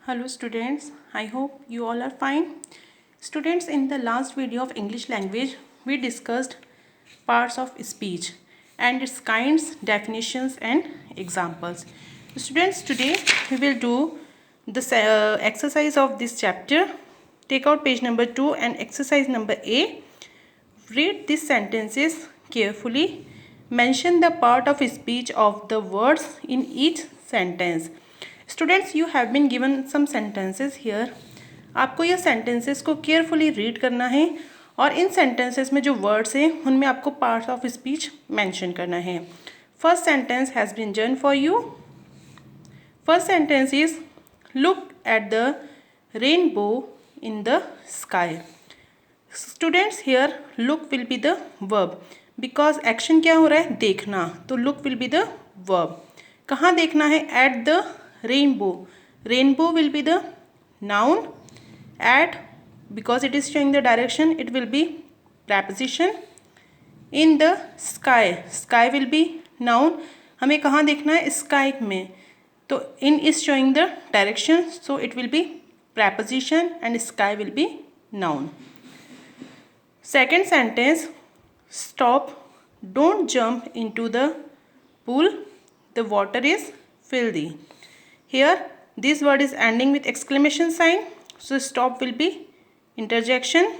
Hello students, I hope you all are fine. Students, in the last video of English language, we discussed parts of speech and its kinds, definitions and examples. Students, today we will do the exercise of this chapter. Take out page number 2 and exercise number A. Read these sentences carefully. Mention the part of speech of the words in each sentence. Students, you have been given some sentences here. आपको यह sentences को carefully read करना है और इन sentences में जो words हैं उनमें आपको parts of speech mention करना है. First sentence has been done for you. First sentence is, look at the rainbow in the sky. Students, here look will be the verb because action क्या हो रहा है, देखना. तो look will be the verb. कहाँ देखना है? At the rainbow. Rainbow will be the noun. At, because it is showing the direction, it will be preposition. In the sky. Sky will be noun. हमें कहाँ देखना है? Sky में. तो in is showing the direction, so it will be preposition and sky will be noun. Second sentence, stop, don't jump into the pool, the water is filthy. Here this word is ending with exclamation sign, so stop will be interjection.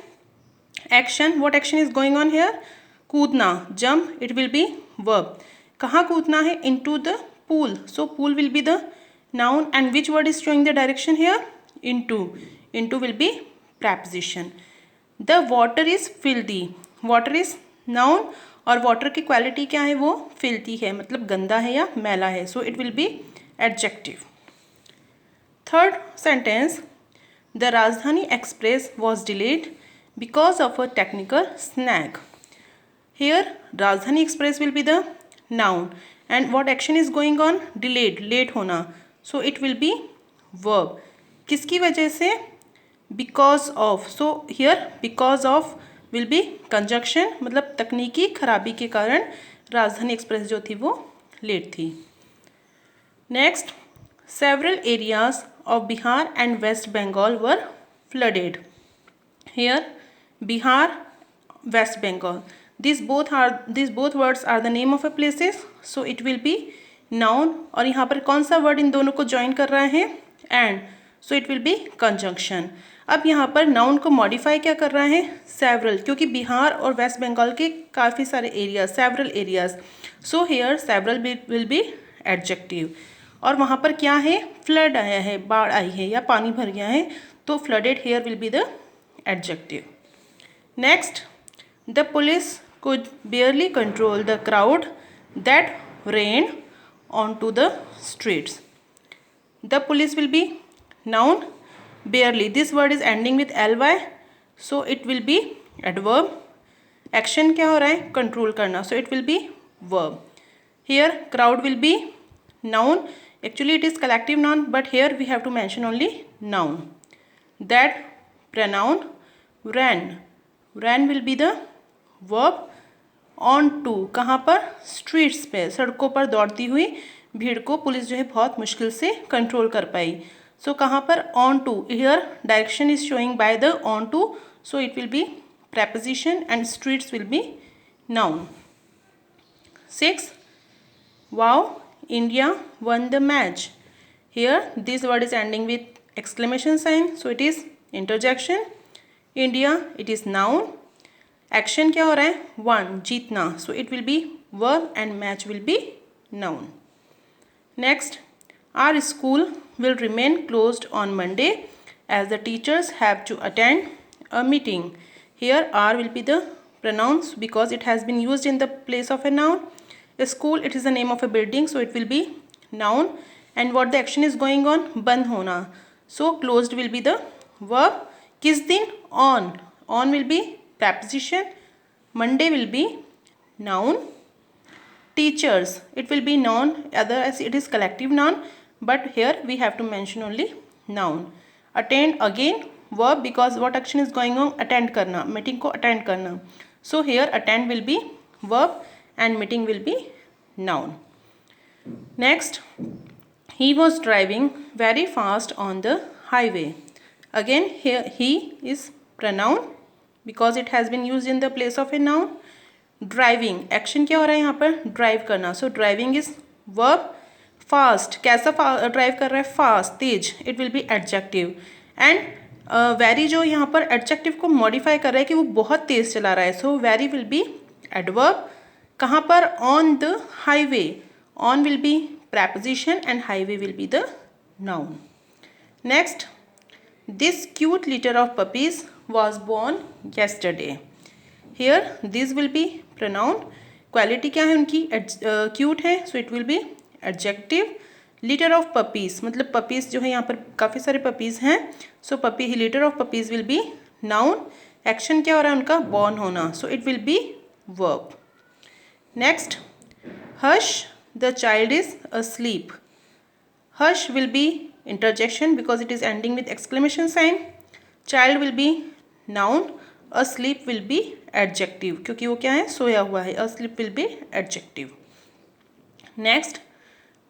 Action, what action is going on here? कूदना, jump, it will be verb. कहाँ कूदना है? Into the pool, so pool will be the noun and which word is showing the direction here? Into. Into will be preposition. The water is filthy. Water is noun और water की quality क्या है? वो filthy है, मतलब गंदा है या मैला है, so it will be adjective. Third sentence, the Rajdhani Express was delayed because of a technical snag. Here Rajdhani Express will be the noun and what action is going on? Delayed, late होना, so it will be verb. किसकी वजह से? Because of. So here because of will be conjunction, मतलब तकनीकी खराबी के कारण राजधानी एक्सप्रेस जो थी वो लेट थी. Next, several areas of Bihar and West Bengal were flooded. Here Bihar, West Bengal, these both words are the name of a places, so it will be noun और यहाँ पर कौन सा word इन दोनों को join कर रहा है? And, so it will be conjunction. अब यहाँ पर नाउन को मॉडिफाई क्या कर रहा है? सेवरल, क्योंकि बिहार और वेस्ट बंगाल के काफ़ी सारे areas, several areas, so here several will be adjective. और वहाँ पर क्या है? फ्लड आया है, बाढ़ आई है या पानी भर गया है, तो flooded here will be the adjective. Next, the police could barely control the crowd that ran on to the streets. The police will be noun. Barely, this word is ending with ly, so it will be adverb. Action क्या हो रहा है? Control करना, so it will be verb. Here crowd will be noun. Actually it is collective noun, but here we have to mention only noun. That pronoun. Ran will be the verb. On to, कहाँ पर? Streets पे, सड़कों पर दौड़ती हुई भीड़ को police जो है बहुत मुश्किल से कंट्रोल कर पाई. So कहाँ पर? On to. Here direction is showing by the on to, so it will be preposition and streets will be noun. 6. Wow, India won the match. Here this word is ending with exclamation sign, so it is interjection. India, it is noun. Action क्या हो रहा है? Won, जीतना, so it will be verb and match will be noun. Next, our school will remain closed on Monday as the teachers have to attend a meeting. Here are will be the pronouns because it has been used in the place of a noun. A school, it is the name of a building, so it will be noun. And what the action is going on? बंद होना. So closed will be the verb. किस दिन? On. On will be preposition. Monday will be noun. Teachers, it will be noun, otherwise it is collective noun, but here we have to mention only noun. Attend, again verb because what action is going on? Attend करना, meeting को attend करना. So here attend will be verb and meeting will be noun. Next, he was driving very fast on the highway. Again here he is pronoun because it has been used in the place of a noun. Driving, action क्या हो रहा है यहाँ पर, drive करना. सो driving is verb. Fast, कैसा drive कर रहा है, fast, Tej, it will B adjective. And very जो यहाँ पर एडजेक्टिव को मॉडिफाई कर रहा है कि वो बहुत तेज चला रहा है. So very will be adverb. कहाँ पर, on the highway. On will be preposition and highway will be the noun. Next, this cute litter of puppies was born yesterday. Here this will be pronoun. Quality क्या है उनकी, cute है, so it will be adjective. Litter of puppies मतलब puppies जो है यहाँ पर काफ़ी सारे puppies हैं, so puppy litter of puppies will be noun. Action क्या हो रहा है उनका, born होना, so it will be verb. Next, hush, the child is asleep. Hush will be interjection because it is ending with exclamation sign. Child will be noun. Asleep will be adjective क्योंकि वो क्या है, सोया हुआ है. Asleep will be adjective. Next,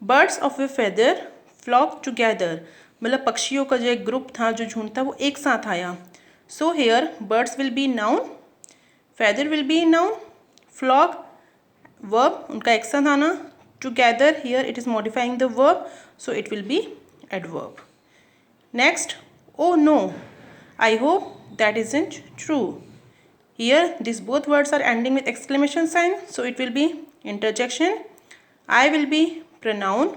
birds of a feather flock together. मतलब पक्षियों का जो एक ग्रुप था, जो झुंड था, वो एक साथ आया. So here birds will be noun, feather will be noun, flock verb उनका एक साथ आना. Together here it is modifying the verb, so it will be adverb. Next, oh no, I hope that isn't true. Here these both words are ending with exclamation sign, so it will be interjection. I will be pronoun.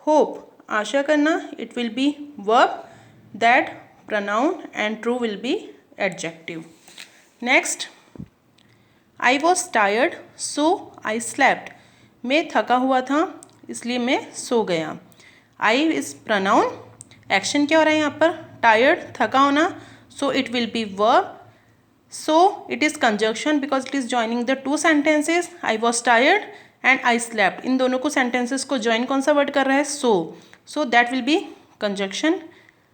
Hope, आशा करना, it will be verb. That pronoun and true will be adjective. Next, I was tired so I slept. मैं थका हुआ था इसलिए मैं सो गया. I is pronoun. Action क्या हो रहा है यहाँ पर, टायर्ड, थका होना, so it will be verb. So it is conjunction because it is joining the two sentences. I was tired and I slept. इन दोनों को सेंटेंसेज को ज्वाइन कौन सा वर्ड कर रहा है, so that will be conjunction.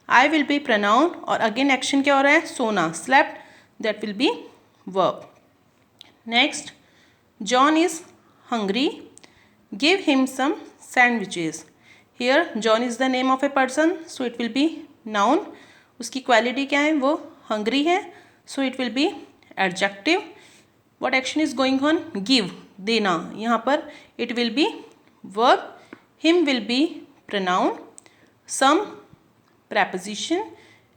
I will B pronoun और अगेन एक्शन क्या हो रहा है, सोना, slept, that will be verb. Next, John is hungry. Give him some sandwiches. Here John is the name of a person, so it will be noun. उसकी quality क्या है, वो hungry है, so it will be adjective. What action is going on, give, देना. यहाँ पर it will be verb. Him will be pronoun. Some preposition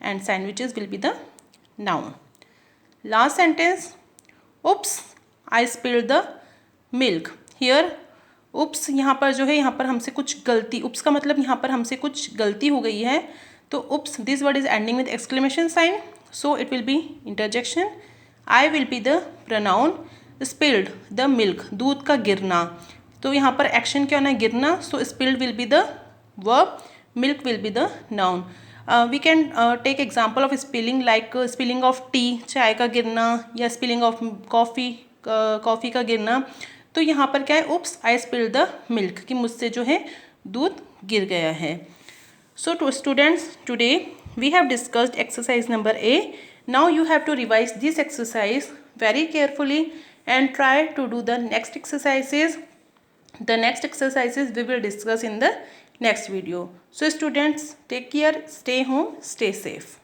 and sandwiches will be the noun. Last sentence, oops, I spilled the milk. Here उप्स यहाँ पर जो है, यहाँ पर हमसे कुछ गलती, उप्स का मतलब यहाँ पर हमसे कुछ गलती हो गई है. तो oops, this word is ending with exclamation sign, so it will be interjection. I will be the pronoun. Spilled the milk, दूध का गिरना. तो यहाँ पर एक्शन क्या होना है, गिरना, सो spilled will be the verb, milk will be the noun. We can take example of spilling, like spilling of tea, चाय का गिरना, या स्पिलिंग ऑफ कॉफ़ी का गिरना. तो यहाँ पर क्या है, oops I spilled the milk, कि मुझसे जो है दूध गिर गया है. So to students, today we have discussed exercise number A. Now you have to revise this exercise very carefully and try to do the next exercises. The next exercises we will discuss in the next video. So students, take care, stay home, stay safe.